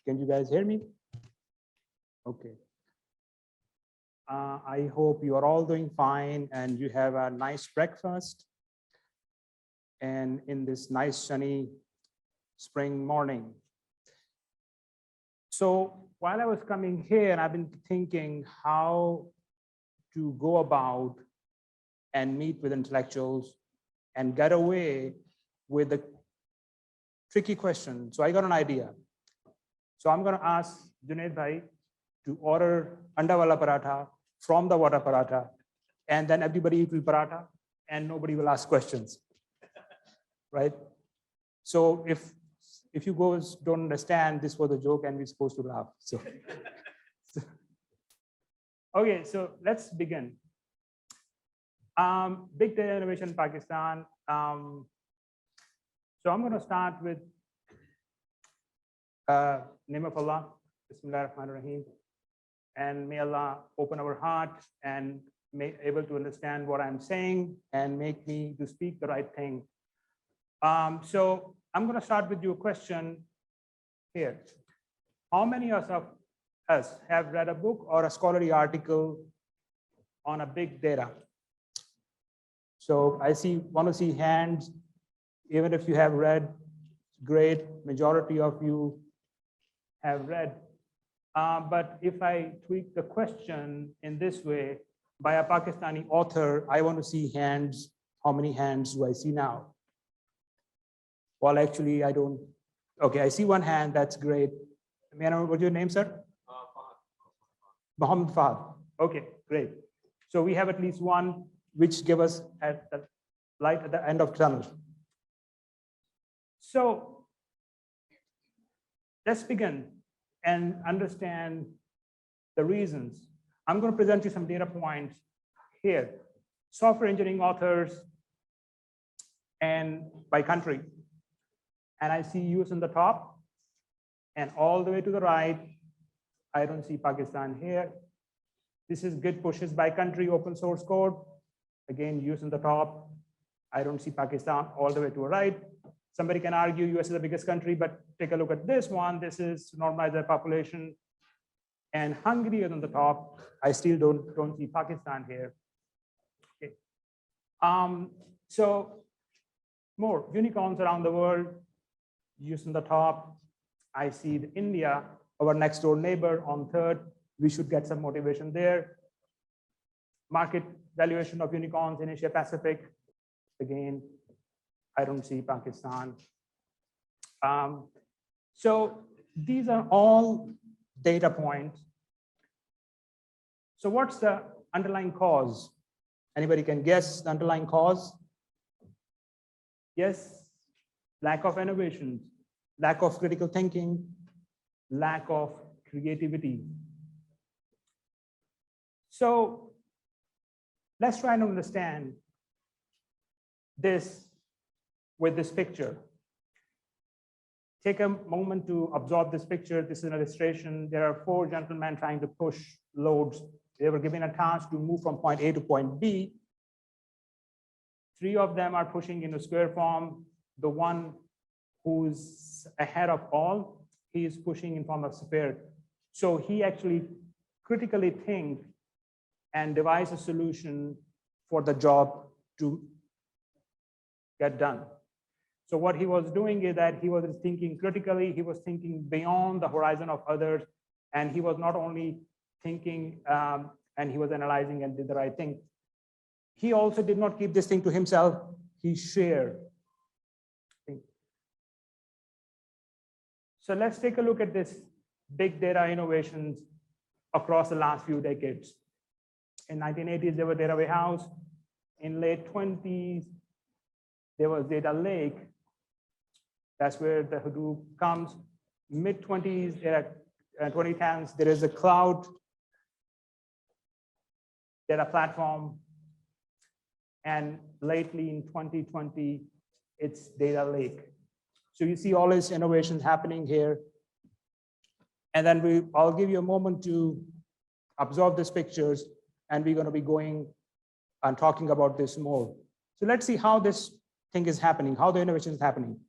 Can you guys hear me? Okay. I hope you are all doing fine and you have a nice breakfast and in this nice sunny spring morning. So while I was coming here, I've been thinking how to go about and meet with intellectuals and get away with the tricky question. So I got an idea. So I'm going to ask Junaid Bhai to order anda wala paratha from the water paratha, and then everybody eat will paratha and nobody will ask questions, right? So if you guys don't understand, this was a joke and we're supposed to laugh. So, okay, so let's begin. Big data innovation in Pakistan. So I'm going to start with name of Allah, Bismillah ar-Rahman ar-Rahim, and may Allah open our heart and may able to understand what I'm saying and make me to speak the right thing. So I'm going to start with your question here. How many of us have read a book or a scholarly article on a big data? So I want to see hands. Even if you have read, great, majority of you have read. But if I tweak the question in this way, by a Pakistani author, I want to see hands. How many hands do I see now? Well, actually, I don't. Okay, I see one hand. That's great. May I know what's your name, sir? Mohammed Fahad. Okay, great. So we have at least one, which give us at the light at the end of the tunnel. So let's begin and understand the reasons. I'm going to present you some data points here. Software engineering authors and by country. And I see US on the top and all the way to the right. I don't see Pakistan here. This is Git pushes by country open source code. Again, US on the top. I don't see Pakistan all the way to the right. Somebody can argue US is the biggest country, but take a look at this one. This is normalized population. And Hungary is on the top. I still don't see Pakistan here. Okay. So more unicorns around the world, US on the top. I see India, our next door neighbor, on third. We should get some motivation there. Market valuation of unicorns in Asia Pacific. Again, I don't see Pakistan. So these are all data points. So what's the underlying cause? Anybody can guess the underlying cause? Yes, lack of innovation, lack of critical thinking, lack of creativity. So let's try to understand this with this picture. Take a moment to absorb this picture. This is an illustration. There are 4 gentlemen trying to push loads. They were given a task to move from point A to point B. 3 of them are pushing in a square form. The one who's ahead of all, he is pushing in form of sphere. So he actually critically think and devise a solution for the job to get done. So what he was doing is that he was thinking critically, he was thinking beyond the horizon of others, and he was not only thinking and he was analyzing and did the right thing. He also did not keep this thing to himself, he shared. So let's take a look at this big data innovations across the last few decades. In 1980s, there was data warehouse. In late 20s, there was data lake. That's where the Hadoop comes. Mid-20s, 2010s, there is a cloud data platform. And lately in 2020, it's data lake. So you see all these innovations happening here. And then I'll give you a moment to absorb these pictures, and we're going to be going and talking about this more. So let's see how this thing is happening, how the innovation is happening.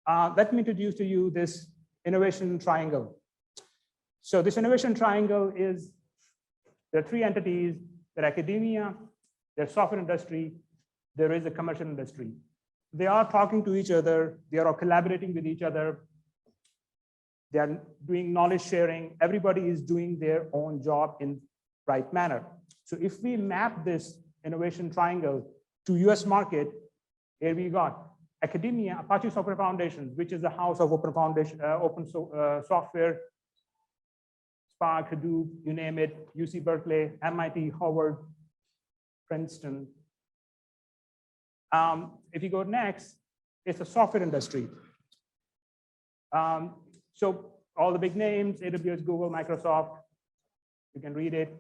Let me introduce to you this innovation triangle. So this innovation triangle is, there are three entities: there are academia, there's software industry, there is a commercial industry. They are talking to each other, they are collaborating with each other, they are doing knowledge sharing, everybody is doing their own job in right manner. So if we map this innovation triangle to US market, here we got academia, Apache Software Foundation, which is the house of open foundation, software, Spark, Hadoop, you name it, UC Berkeley, MIT, Harvard, Princeton. If you go next, it's the software industry. So all the big names, AWS, Google, Microsoft, you can read it.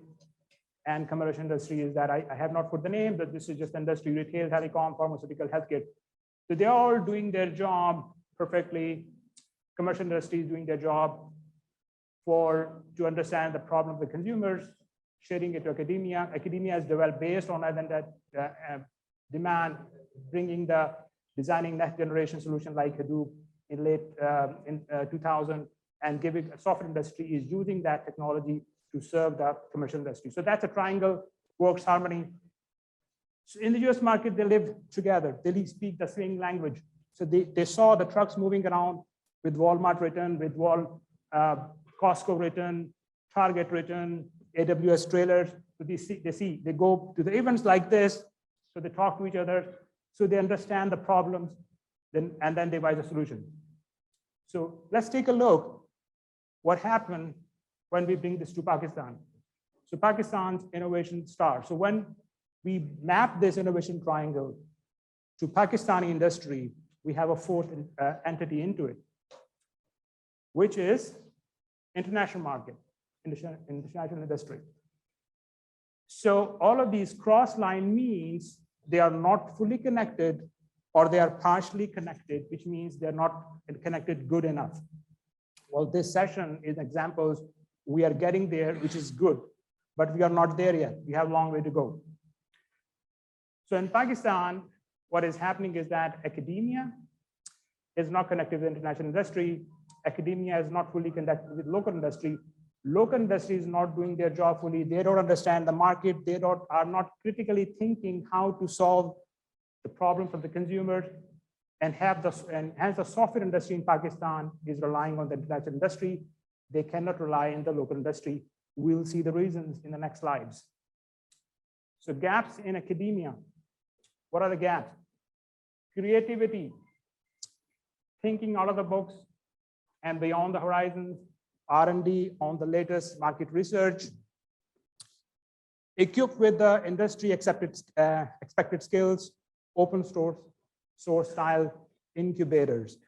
And commercial industry is that I have not put the name, but this is just industry, retail, telecom, pharmaceutical, healthcare. So they're all doing their job perfectly. Commercial industry is doing their job to understand the problem of the consumers, sharing it to academia. Academia is developed based on that demand, designing next generation solution like Hadoop in late 2000, and giving software industry is using that technology to serve the commercial industry. So that's a triangle, works harmony. So in the US market, they live together. They speak the same language. So they saw the trucks moving around with Walmart written, with Costco written, Target written, AWS trailers. So they go to the events like this. So they talk to each other. So they understand the problems, and then they devise a solution. So let's take a look what happened when we bring this to Pakistan. So Pakistan's innovation star. So when we map this innovation triangle to Pakistani industry, we have a fourth entity into it, which is international market, international industry. So all of these cross-line means they are not fully connected, or they are partially connected, which means they're not connected good enough. Well, this session is examples. We are getting there, which is good, but we are not there yet. We have a long way to go. So in Pakistan, what is happening is that academia is not connected with international industry. Academia is not fully connected with local industry. Local industry is not doing their job fully. They don't understand the market. They are not critically thinking how to solve the problems of the consumers, and hence the software industry in Pakistan is relying on the international industry. They cannot rely on the local industry. We'll see the reasons in the next slides. So gaps in academia. What are the gaps? Creativity, thinking out of the box and beyond the horizons, R&D on the latest market research, equipped with the industry expected skills, open source style incubators.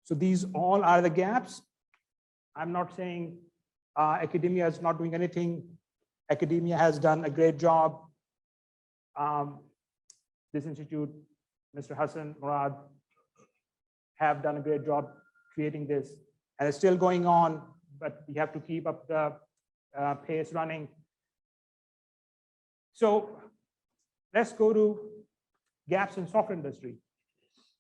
So these all are the gaps. I'm not saying academia is not doing anything. Academia has done a great job. This institute, Mr. Hassan, Murad, have done a great job creating this. And it's still going on, but we have to keep up the pace running. So let's go to gaps in software industry.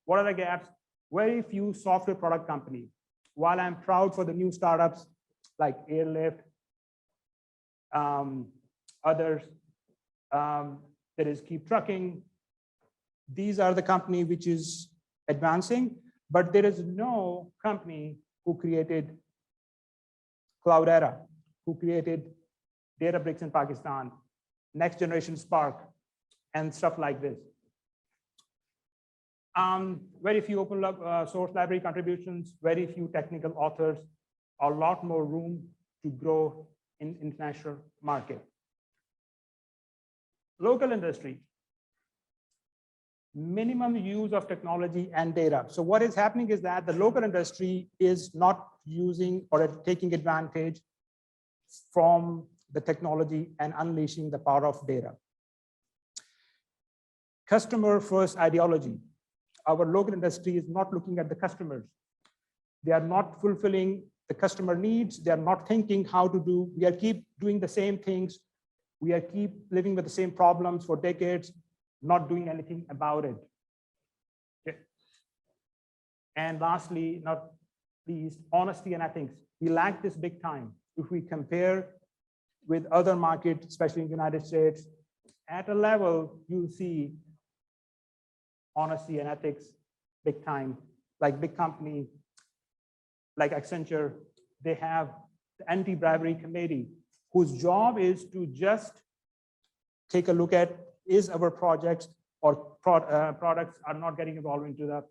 What are the gaps? Very few software product companies. While I'm proud for the new startups like Airlift, others, there is Keep Trucking. These are the company which is advancing, but there is no company who created Cloudera, who created Databricks in Pakistan, next generation Spark, and stuff like this. Very few open source library contributions, very few technical authors, a lot more room to grow in international market. Local industry, minimum use of technology and data. So what is happening is that the local industry is not using or taking advantage from the technology and unleashing the power of data. Customer first ideology. Our local industry is not looking at the customers. They are not fulfilling the customer needs. They are not thinking how to do. We are keep doing the same things. We are keep living with the same problems for decades, not doing anything about it. Okay. And lastly, not least, honesty and ethics. We lack this big time. If we compare with other markets, especially in the United States, at a level, you'll see honesty and ethics big time, like big company, like Accenture, they have the anti-bribery committee, whose job is to just take a look at is our projects or products are not getting involved into the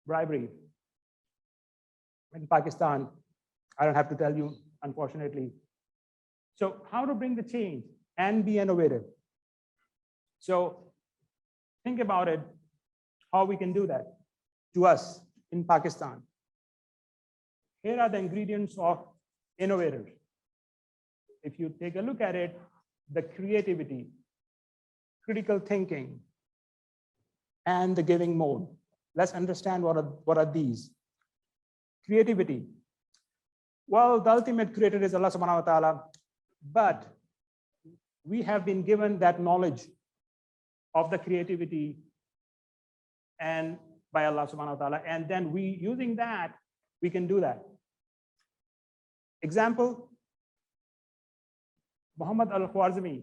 bribery. In Pakistan, I don't have to tell you, unfortunately. So how to bring the change and be innovative? So think about it, how we can do that to us in Pakistan. Here are the ingredients of innovators. If you take a look at it, the creativity, critical thinking, and the giving mode. Let's understand what are these. Creativity. Well, the ultimate creator is Allah subhanahu wa ta'ala, but we have been given that knowledge of the creativity and by Allah subhanahu wa ta'ala, and then we using that, we can do that. Example, Muhammad al-Khwarizmi,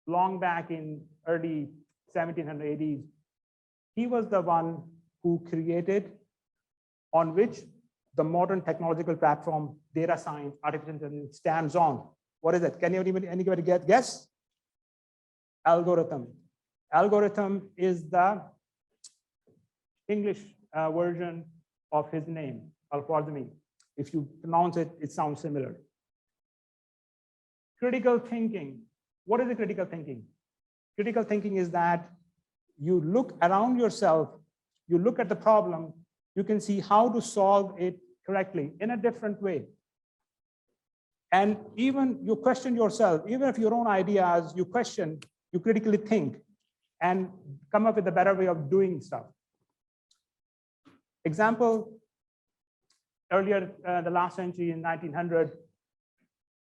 long back in early 1780s, he was the one who created on which the modern technological platform, data science, artificial intelligence stands on. What is it? Can anybody guess? Algorithm. Algorithm is the English version of his name, Al-Khwarizmi. If you pronounce it, it sounds similar. Critical thinking. What is the critical thinking? Critical thinking is that you look around yourself, you look at the problem, you can see how to solve it correctly in a different way. And even you question yourself, even if your own ideas, you question, you critically think and come up with a better way of doing stuff. Example, earlier the last century in 1900,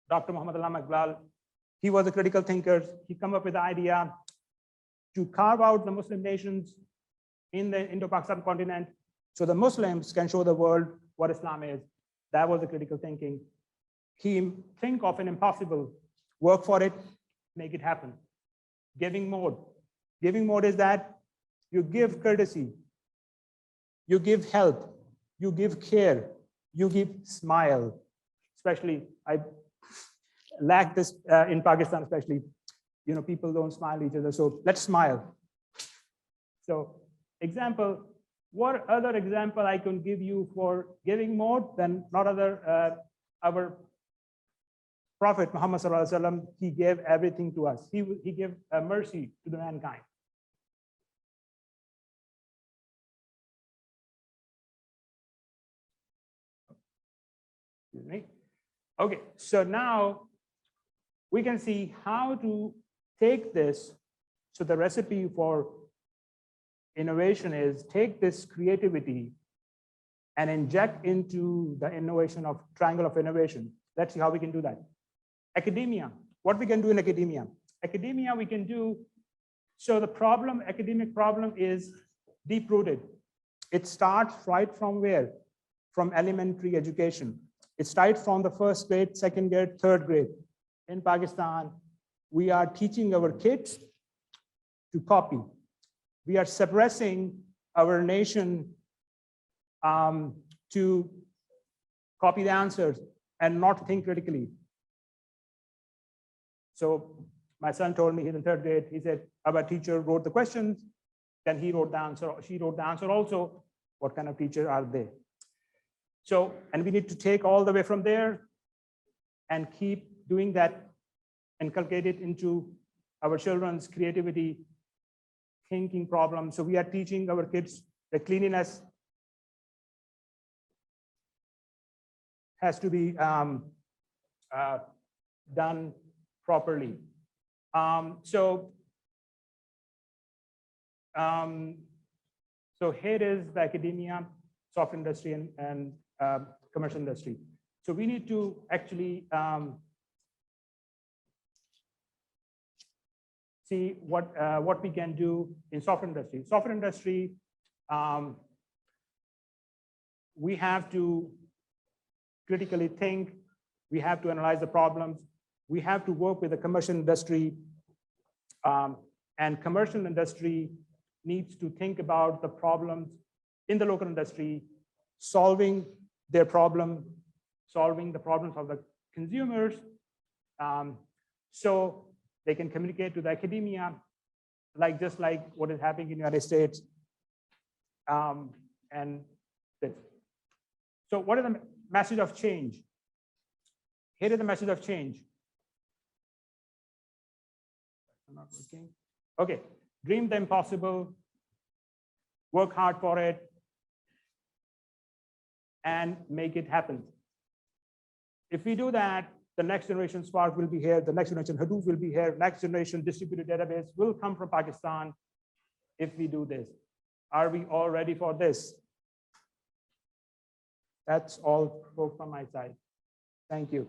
Dr. Muhammad Allama Iqbal, he was a critical thinker. He came up with the idea to carve out the Muslim nations in the Indo-Pakistan continent so the Muslims can show the world what Islam is. That was the critical thinking. He think of an impossible, work for it, make it happen. Giving mode. Giving mode is that you give courtesy, you give help, you give care, you give smile. Especially, I lack this in Pakistan, especially, you know, people don't smile at each other. So let's smile. So example, what other example I can give you for giving mode than not other, our Prophet Muhammad Sallallahu Alaihi Wasallam, he gave everything to us. He gave mercy to the mankind. Excuse me. Okay, so now we can see how to take this. So the recipe for innovation is take this creativity and inject into the innovation of triangle of innovation. Let's see how we can do that. Academia, what we can do in academia. Academia we can do, so the problem, academic problem is deep-rooted. It starts right from where? From elementary education. It starts from the first grade, second grade, third grade. In Pakistan, we are teaching our kids to copy. We are suppressing our nation to copy the answers and not think critically. So my son told me he's in third grade, he said, our teacher wrote the questions, then he wrote the answer, she wrote the answer also. What kind of teacher are they? So, and we need to take all the way from there and keep doing that, inculcate it into our children's creativity, thinking problems. So we are teaching our kids the cleanliness has to be done properly. So here is the academia, software industry, and commercial industry. So we need to actually see what we can do in software industry. Software industry, we have to critically think, we have to analyze the problems, we have to work with the commercial industry, and commercial industry needs to think about the problems in the local industry, solving their problem, solving the problems of the consumers, so they can communicate to the academia, just like what is happening in the United States. And this. So what is the message of change? Here is the message of change. Not working. Okay, dream the impossible, work hard for it, and make it happen. If we do that, the next generation Spark will be here, the next generation Hadoop will be here, next generation distributed database will come from Pakistan if we do this. Are we all ready for this? That's all from my side. Thank you.